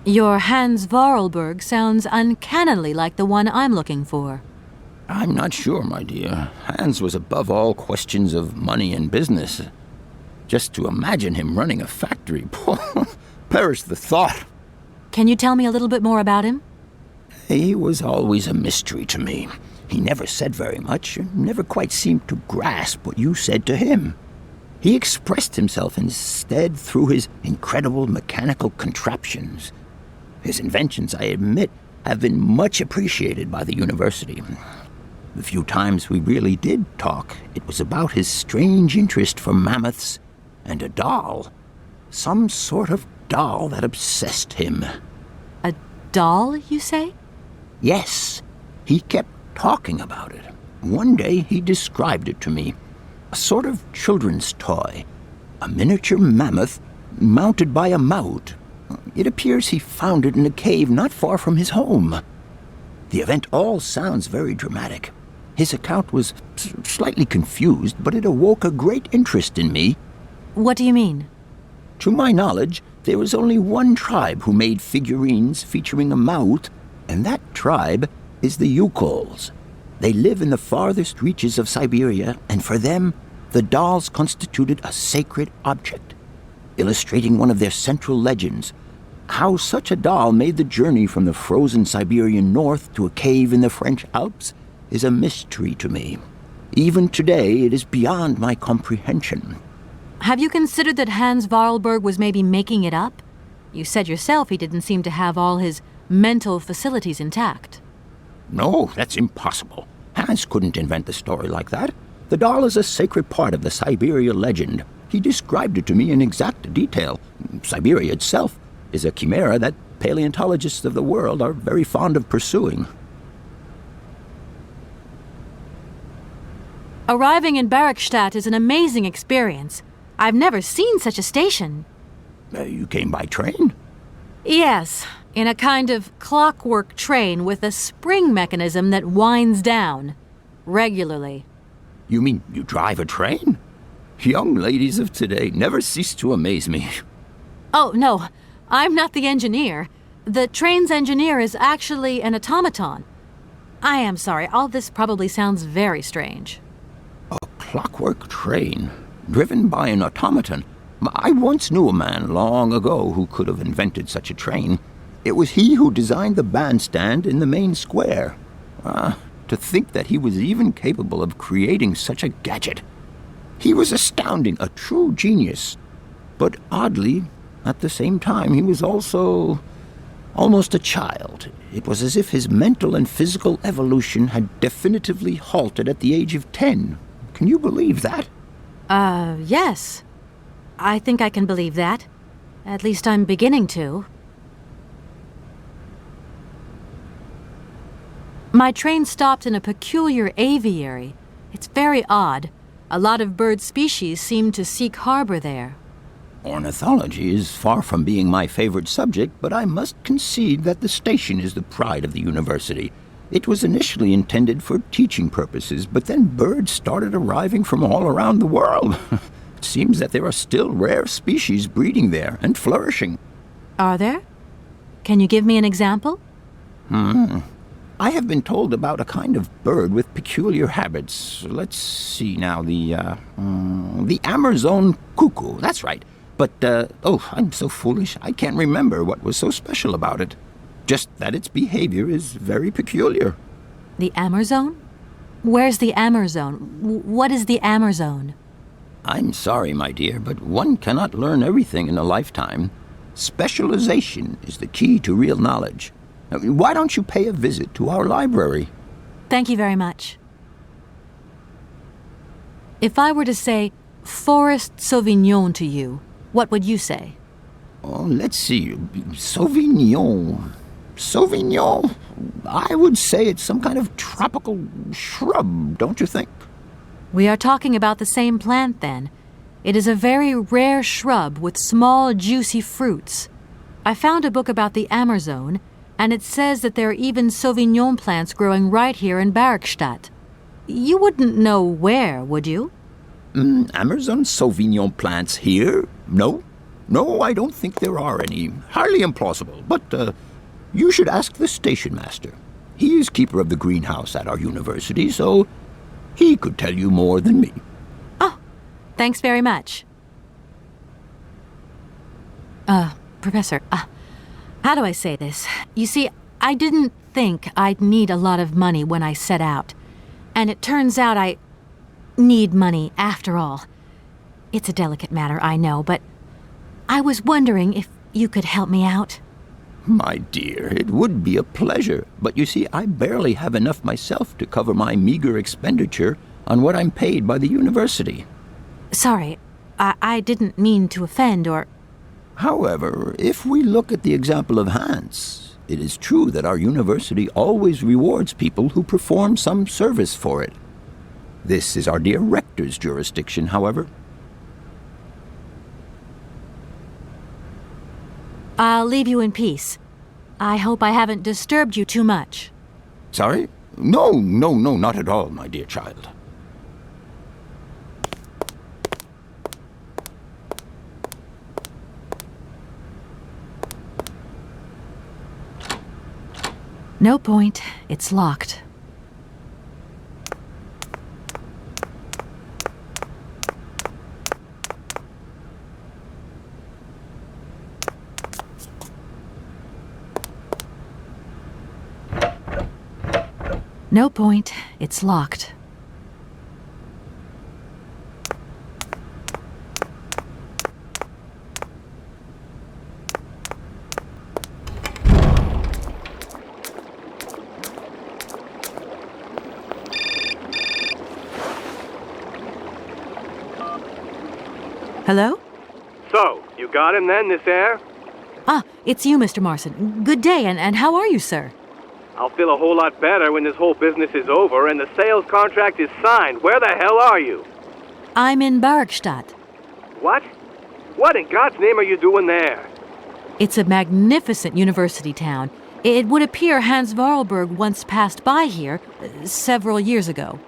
Your Hans Vorarlberg sounds uncannily like the one I'm looking for. I'm not sure, my dear. Hans was above all questions of money and business. Just to imagine him running a factory, perish the thought. Can you tell me a little bit more about him? He was always a mystery to me. He never said very much, never quite seemed to grasp what you said to him. He expressed himself instead through his incredible mechanical contraptions. His inventions, I admit, have been much appreciated by the university. The few times we really did talk, it was about his strange interest for mammoths and a doll. Some sort of doll that obsessed him. A doll, you say? Yes, he kept talking about it. One day he described it to me. A sort of children's toy. A miniature mammoth mounted by a maut. It appears he found it in a cave not far from his home. The event all sounds very dramatic. His account was slightly confused, but it awoke a great interest in me. What do you mean? To my knowledge, there was only one tribe who made figurines featuring a maut, and that tribe is the Yukols. They live in the farthest reaches of Syberia, and for them, the dolls constituted a sacred object, illustrating one of their central legends. How such a doll made the journey from the frozen Siberian north to a cave in the French Alps is a mystery to me. Even today, it is beyond my comprehension. Have you considered that Hans Vorarlberg was maybe making it up? You said yourself he didn't seem to have all his mental facilities intact. No, that's impossible. Hans couldn't invent a story like that. The doll is a sacred part of the Syberia legend. He described it to me in exact detail. Syberia itself is a chimera that paleontologists of the world are very fond of pursuing. Arriving in Bergstadt is an amazing experience. I've never seen such a station. You came by train? Yes, in a kind of clockwork train with a spring mechanism that winds down regularly. You mean you drive a train? Young ladies of today never cease to amaze me. Oh, no, I'm not the engineer. The train's engineer is actually an automaton. I am sorry, all this probably sounds very strange. A clockwork train, driven by an automaton. I once knew a man long ago who could have invented such a train. It was he who designed the bandstand in the main square. To think that he was even capable of creating such a gadget. He was astounding, a true genius. But oddly, at the same time, he was also almost a child. It was as if his mental and physical evolution had definitively halted at the age of 10. Can you believe that? Yes. I think I can believe that. At least I'm beginning to. My train stopped in a peculiar aviary. It's very odd. A lot of bird species seem to seek harbor there. Ornithology is far from being my favorite subject, but I must concede that the station is the pride of the university. It was initially intended for teaching purposes, but then birds started arriving from all around the world. It seems that there are still rare species breeding there and flourishing. Are there? Can you give me an example? I have been told about a kind of bird with peculiar habits. Let's see now, the Amazon cuckoo, that's right. But, I'm so foolish, I can't remember what was so special about it. Just that its behavior is very peculiar. The Amazon? Where's the Amazon? What is the Amazon? I'm sorry, my dear, but one cannot learn everything in a lifetime. Specialization is the key to real knowledge. Why don't you pay a visit to our library? Thank you very much. If I were to say Forest Sauvignon to you, what would you say? Oh, let's see. Sauvignon. Sauvignon? I would say it's some kind of tropical shrub, don't you think? We are talking about the same plant, then. It is a very rare shrub with small, juicy fruits. I found a book about the Amazon, and it says that there are even Sauvignon plants growing right here in Bergstadt. You wouldn't know where, would you? Amazon Sauvignon plants here? No. No, I don't think there are any. Highly implausible. But you should ask the station master. He is keeper of the greenhouse at our university, so he could tell you more than me. Oh, thanks very much. Professor, how do I say this? You see, I didn't think I'd need a lot of money when I set out. And it turns out I need money after all. It's a delicate matter, I know, but I was wondering if you could help me out. My dear, it would be a pleasure. But you see, I barely have enough myself to cover my meager expenditure on what I'm paid by the university. Sorry, I didn't mean to offend or... However, if we look at the example of Hans, it is true that our university always rewards people who perform some service for it. This is our dear rector's jurisdiction, however. I'll leave you in peace. I hope I haven't disturbed you too much. Sorry? No, not at all, my dear child. No point. It's locked. No point. It's locked. Hello? So, you got him then, this air? Ah, it's you, Mr. Marson. Good day, and how are you, sir? I'll feel a whole lot better when this whole business is over and the sales contract is signed. Where the hell are you? I'm in Barkstadt. What? What in God's name are you doing there? It's a magnificent university town. It would appear Hans Vorarlberg once passed by here several years ago.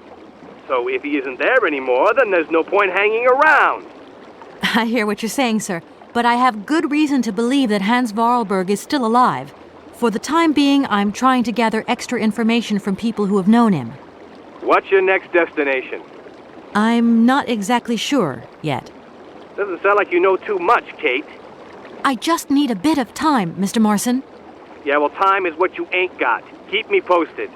So if he isn't there anymore, then there's no point hanging around. I hear what you're saying, sir, but I have good reason to believe that Hans Vorarlberg is still alive. For the time being, I'm trying to gather extra information from people who have known him. What's your next destination? I'm not exactly sure yet. Doesn't sound like you know too much, Kate. I just need a bit of time, Mr. Marson. Yeah, well, time is what you ain't got. Keep me posted.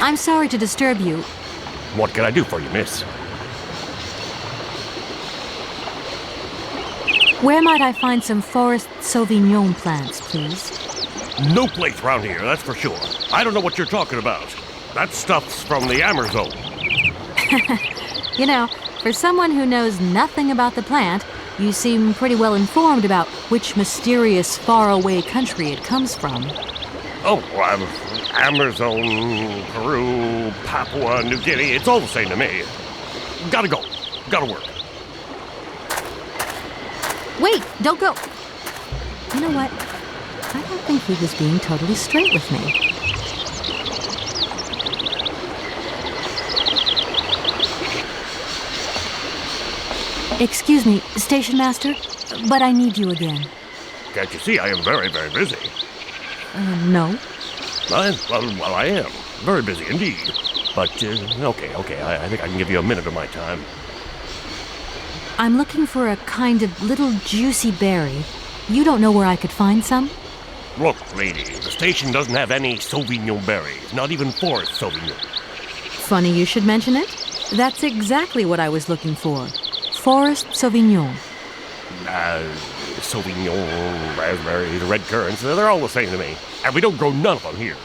I'm sorry to disturb you. What can I do for you, miss? Where might I find some Forest Sauvignon plants, please? No place around here, that's for sure. I don't know what you're talking about. That stuff's from the Amazon. You know, for someone who knows nothing about the plant, you seem pretty well informed about which mysterious faraway country it comes from. Oh, Amazon, Peru, Papua New Guinea, it's all the same to me. Gotta go. Gotta work. Wait, don't go. You know what? I don't think he was being totally straight with me. Excuse me, station master, but I need you again. Can't you see I am very, very busy? No. Well, I am. Very busy indeed. But, okay, I think I can give you a minute of my time. I'm looking for a kind of little juicy berry. You don't know where I could find some? Look, lady, the station doesn't have any Sauvignon berries, not even Forest Sauvignon. Funny you should mention it. That's exactly what I was looking for. Forest Sauvignon. Sauvignon, raspberries, red currants, they're all the same to me. And we don't grow none of them here.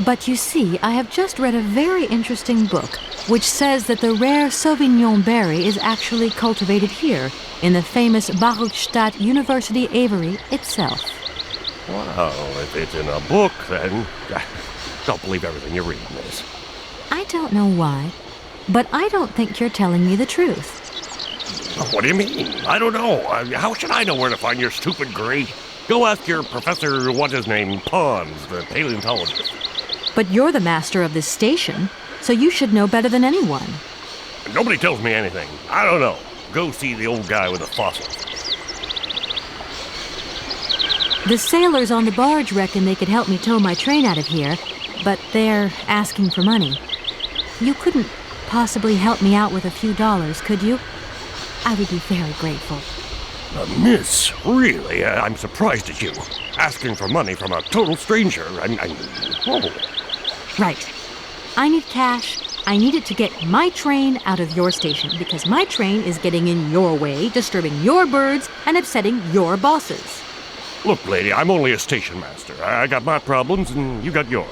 But you see, I have just read a very interesting book which says that the rare Sauvignon berry is actually cultivated here in the famous Barkstadt University aviary itself. Well, if it's in a book, then don't believe everything you read, miss. I don't know why, but I don't think you're telling me the truth. What do you mean? I don't know. How should I know where to find your stupid grate? Go ask your professor, what's his name, Pons, the paleontologist. But you're the master of this station, so you should know better than anyone. Nobody tells me anything. I don't know. Go see the old guy with the fossils. The sailors on the barge reckon they could help me tow my train out of here, but they're asking for money. You couldn't possibly help me out with a few dollars, could you? I would be very grateful. Miss, really, I'm surprised at you. Asking for money from a total stranger. Oh. Right. I need cash. I need it to get my train out of your station because my train is getting in your way, disturbing your birds, and upsetting your bosses. Look, lady, I'm only a station master. I got my problems and you got yours.